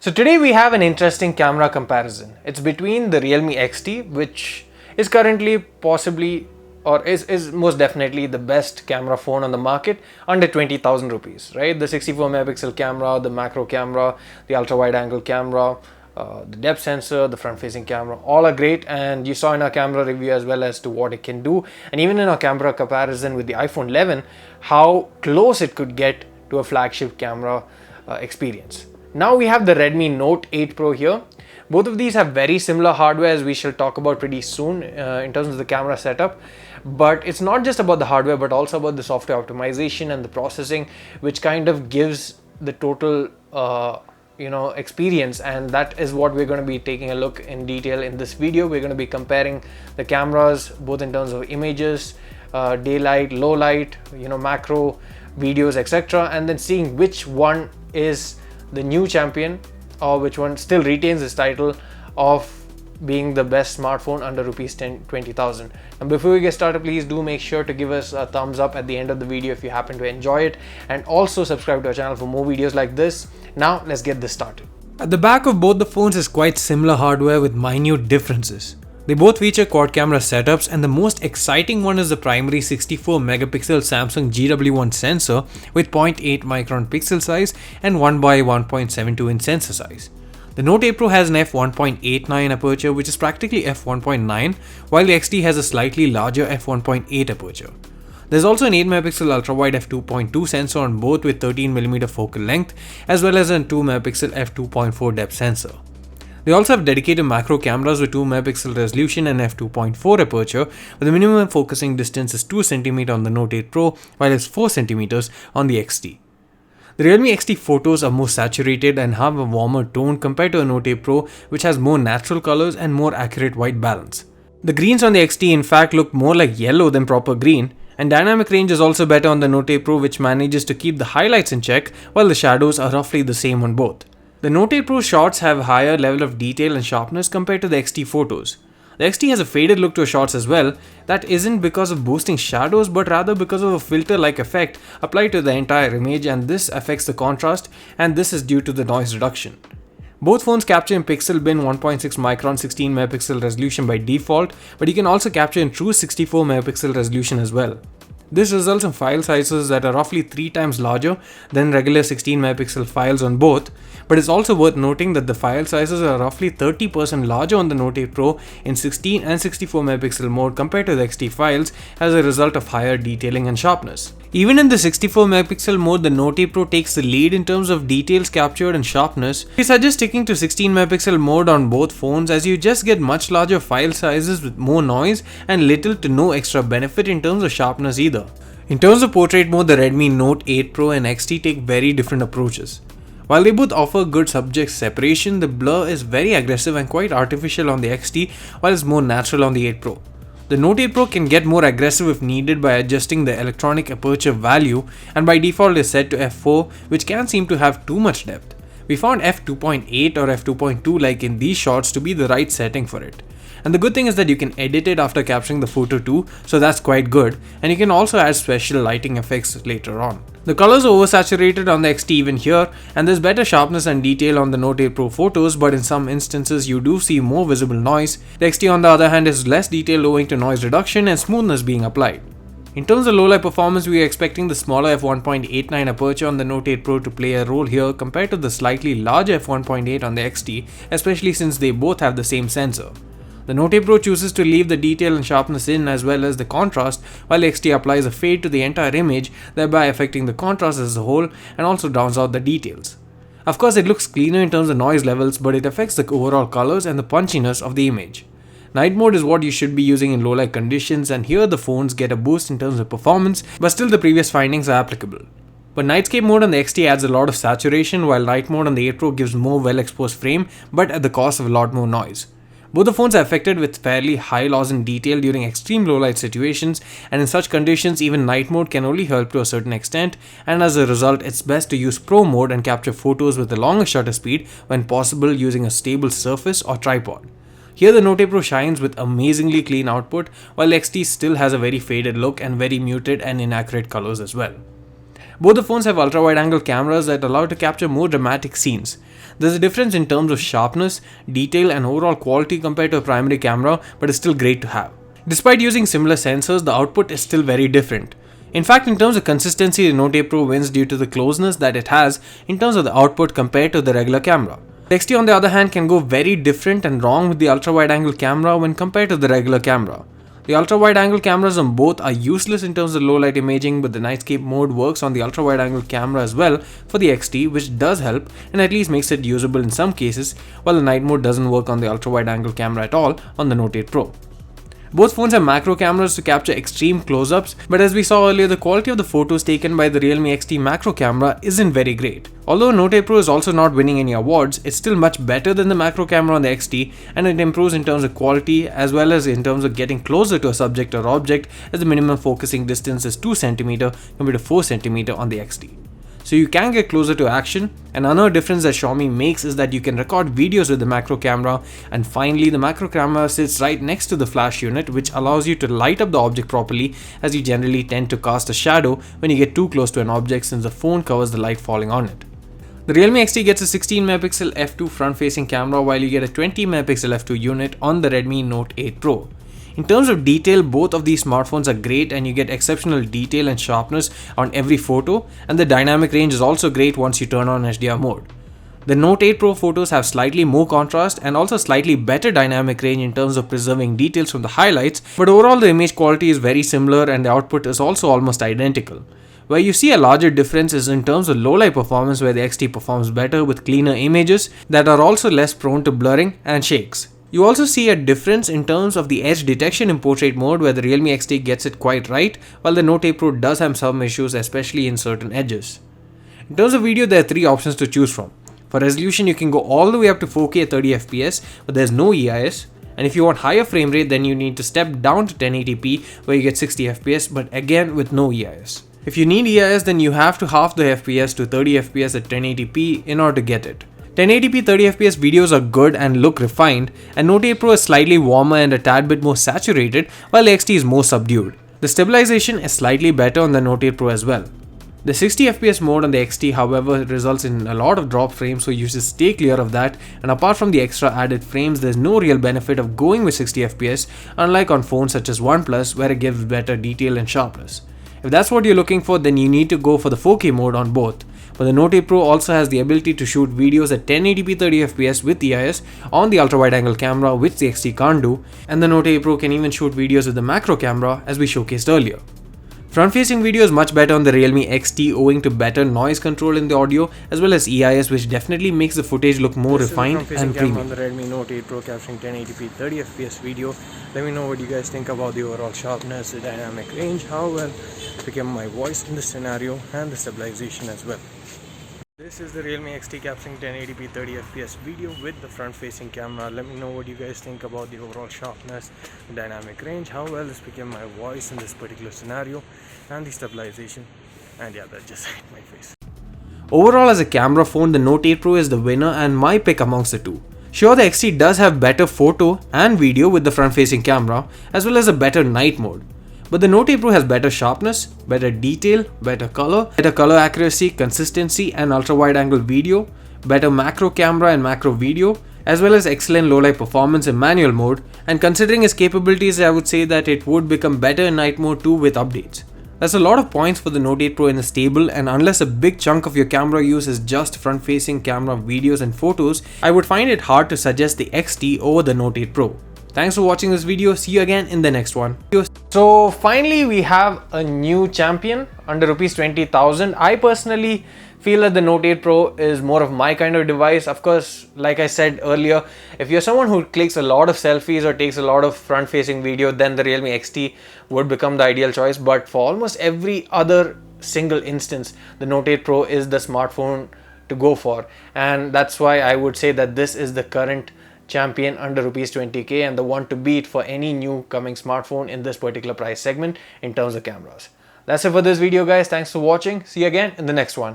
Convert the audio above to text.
So today we have an interesting camera comparison. It's between the Realme XT, which is currently possibly or is most definitely the best camera phone on the market under 20,000 rupees, right? The 64 megapixel camera, the macro camera, the ultra wide angle camera, the depth sensor, the front facing camera, all are great, and you saw in our camera review as well as to what it can do, and even in our camera comparison with the iPhone 11 how close it could get to a flagship camera experience. Now we have the Redmi Note 8 Pro here. Both of these have very similar hardware, as we shall talk about pretty soon in terms of the camera setup. But it's not just about the hardware, but also about the software optimization and the processing, which kind of gives the total experience. And that is what we're going to be taking a look in detail in this video. We're going to be comparing the cameras both in terms of images, daylight, low light, macro, videos, etc., and then seeing which one is the new champion or which one still retains this title of being the best smartphone under rupees 20,000. And before we get started, please do make sure to give us a thumbs up at the end of the video if you happen to enjoy it, and also subscribe to our channel for more videos like this. Now let's get this started. At the back of both the phones is quite similar hardware with minute differences. They both feature quad camera setups, and the most exciting one is the primary 64 megapixel Samsung GW1 sensor with 0.8 micron pixel size and 1 by 1.72 inch sensor size. The Note 8 Pro has an f1.89 aperture, which is practically f1.9, while the XT has a slightly larger f1.8 aperture. There's also an 8 megapixel ultra wide f2.2 sensor on both with 13mm focal length, as well as a 2 megapixel f2.4 depth sensor. They also have dedicated macro cameras with 2 megapixel resolution and f2.4 aperture, but the minimum focusing distance is 2 cm on the Note 8 Pro, while it's 4 cm on the XT. The Realme XT photos are more saturated and have a warmer tone compared to a Note 8 Pro, which has more natural colors and more accurate white balance. The greens on the XT in fact look more like yellow than proper green, and dynamic range is also better on the Note 8 Pro, which manages to keep the highlights in check while the shadows are roughly the same on both. The Note 8 Pro shots have a higher level of detail and sharpness compared to the XT photos. The XT has a faded look to shots as well. That isn't because of boosting shadows, but rather because of a filter-like effect applied to the entire image, and this affects the contrast, and this is due to the noise reduction. Both phones capture in pixel bin 1.6 micron 16 megapixel resolution by default, but you can also capture in true 64 megapixel resolution as well. This results in file sizes that are roughly 3 times larger than regular 16 megapixel files on both, but it's also worth noting that the file sizes are roughly 30% larger on the Note 8 Pro in 16 and 64 megapixel mode compared to the XT files as a result of higher detailing and sharpness. Even in the 64 megapixel mode, the Note 8 Pro takes the lead in terms of details captured and sharpness. We suggest sticking to 16 megapixel mode on both phones, as you just get much larger file sizes with more noise and little to no extra benefit in terms of sharpness either. In terms of portrait mode, the Redmi Note 8 Pro and XT take very different approaches. While they both offer good subject separation, the blur is very aggressive and quite artificial on the XT, while it's more natural on the 8 Pro. The Note 8 Pro can get more aggressive if needed by adjusting the electronic aperture value, and by default is set to f4, which can seem to have too much depth. We found f2.8 or f2.2 like in these shots to be the right setting for it. And the good thing is that you can edit it after capturing the photo too, so that's quite good, and you can also add special lighting effects later on. The colors are oversaturated on the XT even here, and there's better sharpness and detail on the Note 8 Pro photos, but in some instances you do see more visible noise. The XT on the other hand is less detailed owing to noise reduction and smoothness being applied. In terms of low-light performance, we are expecting the smaller f1.89 aperture on the Note 8 Pro to play a role here compared to the slightly larger f1.8 on the XT, especially since they both have the same sensor. The Note 8 Pro chooses to leave the detail and sharpness in as well as the contrast, while the XT applies a fade to the entire image, thereby affecting the contrast as a whole and also drowns out the details. Of course, it looks cleaner in terms of noise levels, but it affects the overall colors and the punchiness of the image. Night mode is what you should be using in low light conditions, and here the phones get a boost in terms of performance, but still the previous findings are applicable. But nightscape mode on the XT adds a lot of saturation, while night mode on the 8 Pro gives more well exposed frame, but at the cost of a lot more noise. Both the phones are affected with fairly high loss in detail during extreme low light situations, and in such conditions even night mode can only help to a certain extent, and as a result it's best to use Pro mode and capture photos with a longer shutter speed when possible using a stable surface or tripod. Here the Note 8 Pro shines with amazingly clean output, while XT still has a very faded look and very muted and inaccurate colors as well. Both the phones have ultra-wide angle cameras that allow to capture more dramatic scenes. There's a difference in terms of sharpness, detail and overall quality compared to a primary camera, but it's still great to have. Despite using similar sensors, the output is still very different. In fact, in terms of consistency, the Note 8 Pro wins due to the closeness that it has in terms of the output compared to the regular camera. The XT on the other hand can go very different and wrong with the ultra-wide angle camera when compared to the regular camera. The ultra-wide angle cameras on both are useless in terms of low light imaging, but the nightscape mode works on the ultra-wide angle camera as well for the XT, which does help and at least makes it usable in some cases, while the night mode doesn't work on the ultra-wide angle camera at all on the Note 8 Pro. Both phones have macro cameras to capture extreme close-ups, but as we saw earlier, the quality of the photos taken by the Realme XT macro camera isn't very great. Although Note 8 Pro is also not winning any awards, it's still much better than the macro camera on the XT, and it improves in terms of quality as well as in terms of getting closer to a subject or object, as the minimum focusing distance is 2 cm compared to 4 cm on the XT. So you can get closer to action, and another difference that Xiaomi makes is that you can record videos with the macro camera, and finally the macro camera sits right next to the flash unit, which allows you to light up the object properly, as you generally tend to cast a shadow when you get too close to an object since the phone covers the light falling on it. The Realme XT gets a 16 megapixel f2 front facing camera, while you get a 20 megapixel f2 unit on the Redmi Note 8 Pro. In terms of detail, both of these smartphones are great and you get exceptional detail and sharpness on every photo, and the dynamic range is also great once you turn on HDR mode. The Note 8 Pro photos have slightly more contrast and also slightly better dynamic range in terms of preserving details from the highlights, but overall the image quality is very similar and the output is also almost identical. Where you see a larger difference is in terms of low light performance, where the XT performs better with cleaner images that are also less prone to blurring and shakes. You also see a difference in terms of the edge detection in portrait mode, where the Realme XT gets it quite right, while the Note 8 Pro does have some issues, especially in certain edges. In terms of video, there are 3 options to choose from. For resolution, you can go all the way up to 4K at 30fps, but there's no EIS. And if you want higher frame rate, then you need to step down to 1080p, where you get 60fps, but again with no EIS. If you need EIS, then you have to half the FPS to 30fps at 1080p in order to get it. 1080p 30fps videos are good and look refined, and Note 8 Pro is slightly warmer and a tad bit more saturated, while the XT is more subdued. The stabilization is slightly better on the Note 8 Pro as well. The 60fps mode on the XT, however, results in a lot of drop frames, so you should stay clear of that, and apart from the extra added frames, there's no real benefit of going with 60fps, unlike on phones such as OnePlus, where it gives better detail and sharpness. If that's what you're looking for, then you need to go for the 4K mode on both. But the Note 8 Pro also has the ability to shoot videos at 1080p 30fps with EIS on the ultra-wide angle camera, which the XT can't do, and the Note 8 Pro can even shoot videos with the macro camera, as we showcased earlier. Front-facing video is much better on the Realme XT owing to better noise control in the audio as well as EIS, which definitely makes the footage look more refined and premium. On the Redmi Note 8 Pro capturing 1080p 30fps video. Let me know what you guys think about the overall sharpness, the dynamic range, how well became my voice in this scenario, and the stabilization as well. This is the Realme XT capturing 1080p 30fps video with the front-facing camera. Let me know what you guys think about the overall sharpness, the dynamic range, how well this became my voice in this particular scenario, and the stabilization. And yeah, that just hit my face. Overall, as a camera phone, the Note 8 Pro is the winner and my pick amongst the two. Sure, the XT does have better photo and video with the front-facing camera, as well as a better night mode. But the Note 8 Pro has better sharpness, better detail, better color accuracy, consistency and ultra-wide angle video, better macro camera and macro video, as well as excellent low-light performance in manual mode, and considering its capabilities, I would say that it would become better in night mode too with updates. That's a lot of points for the Note 8 Pro in the stable, and unless a big chunk of your camera use is just front-facing camera videos and photos, I would find it hard to suggest the XT over the Note 8 Pro. Thanks for watching this video. See you again in the next one. So finally we have a new champion under rupees 20,000. I personally feel that the Note 8 Pro is more of my kind of device. Of course, like I said earlier, if you're someone who clicks a lot of selfies or takes a lot of front-facing video, then the Realme XT would become the ideal choice. But for almost every other single instance, the Note 8 Pro is the smartphone to go for. And that's why I would say that this is the current champion under rupees 20k and the one to beat for any new coming smartphone in this particular price segment in terms of cameras. That's it for this video, guys. Thanks for watching. See you again in the next one.